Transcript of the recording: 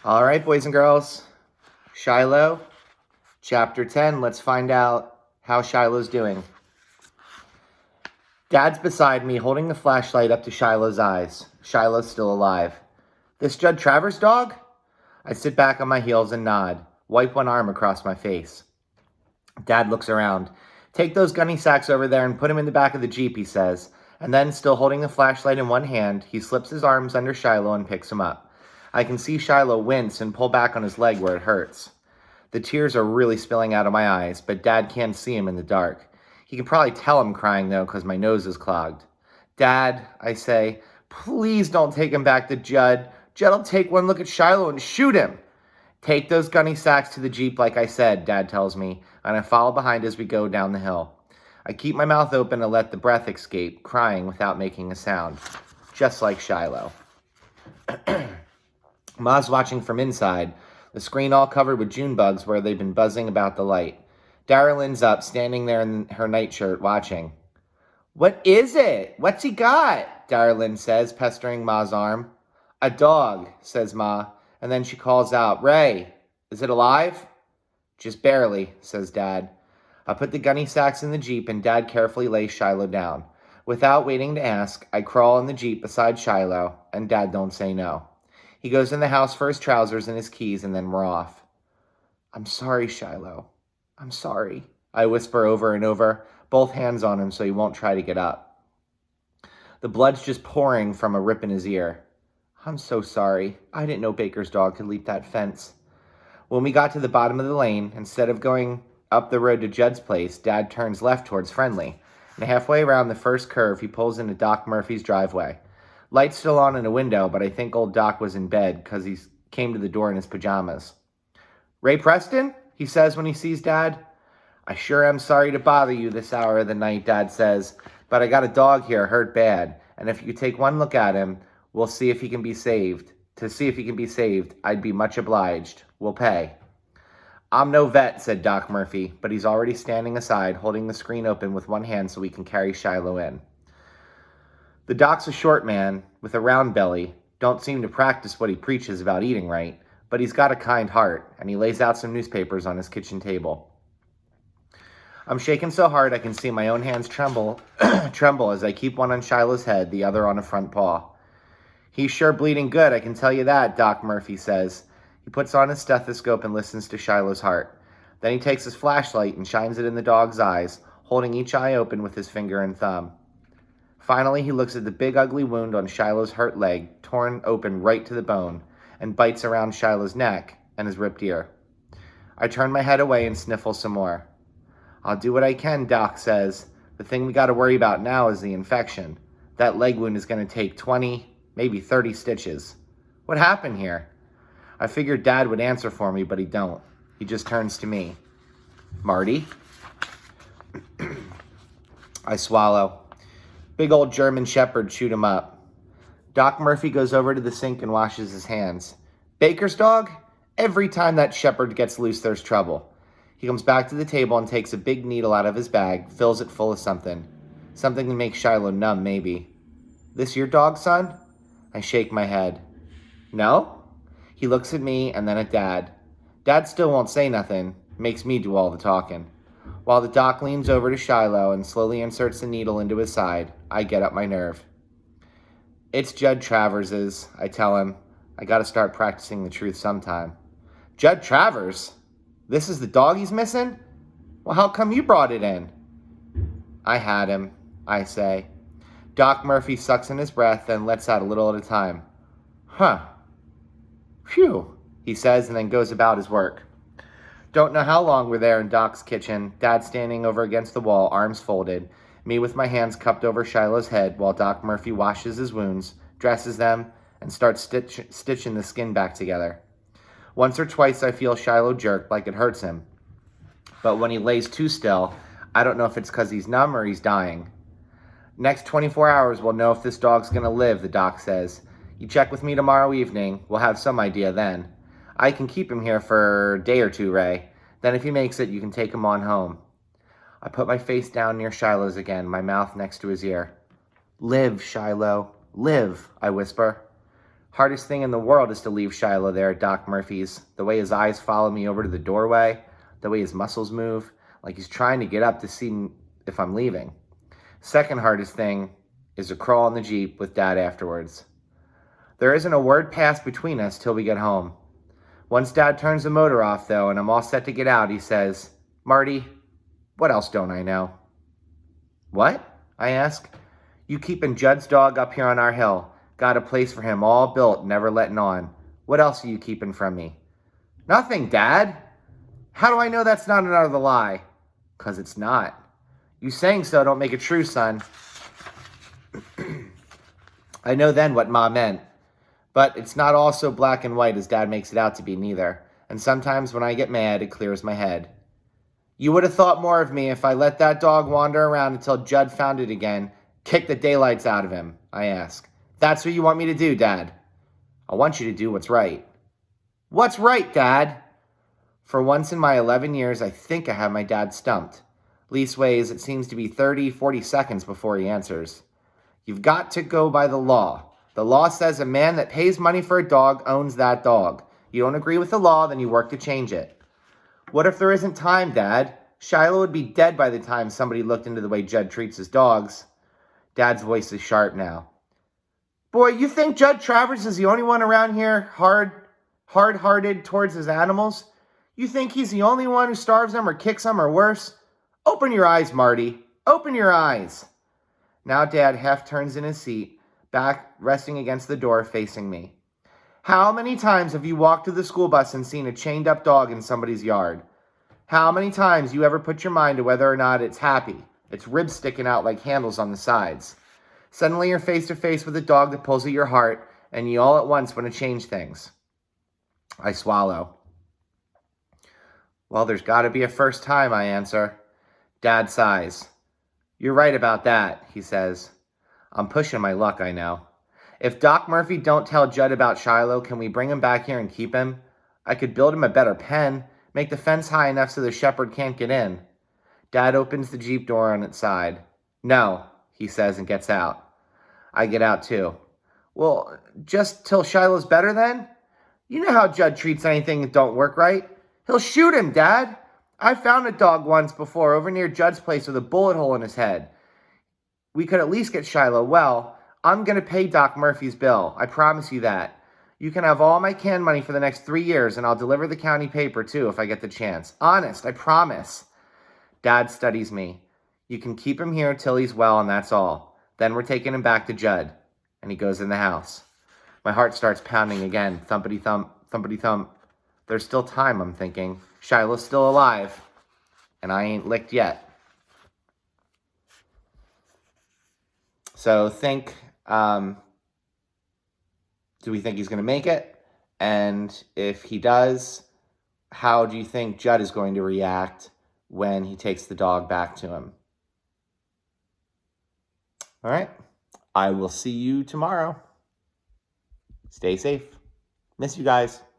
All right, boys and girls. Shiloh, Chapter 10. Let's find out how Shiloh's doing. Dad's beside me, holding the flashlight up to Shiloh's eyes. Shiloh's still alive. This Judd Travers dog? I sit back on my heels and nod, wipe one arm across my face. Dad looks around. Take those gunny sacks over there and put them in the back of the Jeep, he says. And then, still holding the flashlight in one hand, he slips his arms under Shiloh and picks him up. I can see Shiloh wince and pull back on his leg where it hurts. The tears are really spilling out of my eyes, but Dad can't see him in the dark. He can probably tell I'm crying, though, because my nose is clogged. Dad, I say, please don't take him back to Judd. Judd'll take one look at Shiloh and shoot him. Take those gunny sacks to the Jeep like I said, Dad tells me, and I follow behind as we go down the hill. I keep my mouth open to let the breath escape, crying without making a sound, just like Shiloh. Ma's watching from inside, the screen all covered with June bugs where they've been buzzing about the light. Darylyn's up, standing there in her nightshirt, watching. What is it? What's he got? Darylyn says, pestering Ma's arm. A dog, says Ma, and then she calls out, Ray, is it alive? Just barely, says Dad. I put the gunny sacks in the Jeep and Dad carefully lays Shiloh down. Without waiting to ask, I crawl in the Jeep beside Shiloh, and Dad don't say no. He goes in the house for his trousers and his keys, and then we're off. I'm sorry, Shiloh. I'm sorry, I whisper over and over, both hands on him so he won't try to get up. The blood's just pouring from a rip in his ear. I'm so sorry. I didn't know Baker's dog could leap that fence. When we got to the bottom of the lane, instead of going up the road to Judd's place, Dad turns left towards Friendly. And halfway around the first curve, he pulls into Doc Murphy's driveway. Light's still on in a window, but I think old Doc was in bed because he came to the door in his pajamas. Ray Preston? He says when he sees Dad. I sure am sorry to bother you this hour of the night, Dad says, but I got a dog here hurt bad, and if you could take one look at him, we'll see if he can be saved. To see if he can be saved, I'd be much obliged. We'll pay. I'm no vet, said Doc Murphy, but he's already standing aside, holding the screen open with one hand so we can carry Shiloh in. The doc's a short man with a round belly, don't seem to practice what he preaches about eating right, but he's got a kind heart, and he lays out some newspapers on his kitchen table. I'm shaking so hard I can see my own hands tremble as I keep one on Shiloh's head, the other on a front paw. He's sure bleeding good, I can tell you that, Doc Murphy says. He puts on his stethoscope and listens to Shiloh's heart. Then he takes his flashlight and shines it in the dog's eyes, holding each eye open with his finger and thumb. Finally, he looks at the big ugly wound on Shiloh's hurt leg, torn open right to the bone, and bites around Shiloh's neck and his ripped ear. I turn my head away and sniffle some more. I'll do what I can, Doc says. The thing we got to worry about now is the infection. That leg wound is going to take 20, maybe 30 stitches. What happened here? I figured Dad would answer for me, but he don't. He just turns to me. Marty? I swallow. Big old German Shepherd chewed him up. Doc Murphy goes over to the sink and washes his hands. Baker's dog? Every time that Shepherd gets loose, there's trouble. He comes back to the table and takes a big needle out of his bag, fills it full of something. Something to make Shiloh numb, maybe. This your dog, son? I shake my head. No? He looks at me and then at Dad. Dad still won't say nothing, makes me do all the talking. While the doc leans over to Shiloh and slowly inserts the needle into his side, I get up my nerve. It's Judd Travers's, I tell him. I gotta start practicing the truth sometime. Judd Travers? This is the dog he's missing? Well, how come you brought it in? I had him, I say. Doc Murphy sucks in his breath and lets out a little at a time. Huh. Phew, he says and then goes about his work. Don't know how long we're there in Doc's kitchen, Dad standing over against the wall, arms folded, me with my hands cupped over Shiloh's head while Doc Murphy washes his wounds, dresses them, and starts stitching the skin back together. Once or twice I feel Shiloh jerk like it hurts him. But when he lays too still, I don't know if it's because he's numb or he's dying. Next 24 hours we'll know if this dog's going to live, the doc says. You check with me tomorrow evening, we'll have some idea then. I can keep him here for a day or two, Ray. Then if he makes it, you can take him on home. I put my face down near Shiloh's again, my mouth next to his ear. Live, Shiloh, live, I whisper. Hardest thing in the world is to leave Shiloh there at Doc Murphy's. The way his eyes follow me over to the doorway, the way his muscles move, like he's trying to get up to see if I'm leaving. Second hardest thing is to crawl in the Jeep with Dad afterwards. There isn't a word passed between us till we get home. Once Dad turns the motor off, though, and I'm all set to get out, he says, "Marty, what else don't I know?" "What?" I ask. "You keeping Judd's dog up here on our hill. Got a place for him all built, never letting on. What else are you keeping from me?" "Nothing, Dad." "How do I know that's not another lie?" "'Cause it's not. You saying so don't make it true, son." I know then what Ma meant. But it's not all so black and white as Dad makes it out to be, neither. And sometimes when I get mad, it clears my head. "You would have thought more of me if I let that dog wander around until Judd found it again, kick the daylights out of him," I ask. "That's what you want me to do, Dad?" "I want you to do what's right." "What's right, Dad?" For once in my 11 years, I think I have my dad stumped. Leastways, it seems to be 30, 40 seconds before he answers. "You've got to go by the law. The law says a man that pays money for a dog owns that dog. You don't agree with the law, then you work to change it." "What if there isn't time, Dad? Shiloh would be dead by the time somebody looked into the way Judd treats his dogs." Dad's voice is sharp now. "Boy, you think Judd Travers is the only one around here hard-hearted towards his animals? You think he's the only one who starves them or kicks them or worse? Open your eyes, Marty. Open your eyes." Now Dad half turns in his seat, back resting against the door facing me. "How many times have you walked to the school bus and seen a chained-up dog in somebody's yard? How many times you ever put your mind to whether or not it's happy, its ribs sticking out like handles on the sides? Suddenly you're face to face with a dog that pulls at your heart, and you all at once want to change things." I swallow. "Well, there's got to be a first time," I answer. Dad sighs. "You're right about that," he says. I'm pushing my luck, I know. "If Doc Murphy don't tell Judd about Shiloh, can we bring him back here and keep him? I could build him a better pen, make the fence high enough so the shepherd can't get in." Dad opens the Jeep door on its side. "No," he says and gets out. I get out too. "Well, just till Shiloh's better then? You know how Judd treats anything that don't work right. He'll shoot him, Dad. I found a dog once before over near Judd's place with a bullet hole in his head. We could at least get Shiloh well. I'm going to pay Doc Murphy's bill. I promise you that. You can have all my canned money for the next 3 years, and I'll deliver the county paper, too, if I get the chance. Honest, I promise." Dad studies me. "You can keep him here till he's well, and that's all. Then we're taking him back to Judd." And he goes in the house. My heart starts pounding again. Thumpity-thump, thumpity-thump. There's still time, I'm thinking. Shiloh's still alive. And I ain't licked yet. So think, do we think he's going to make it? And if he does, how do you think Judd is going to react when he takes the dog back to him? All right. I will see you tomorrow. Stay safe. Miss you guys.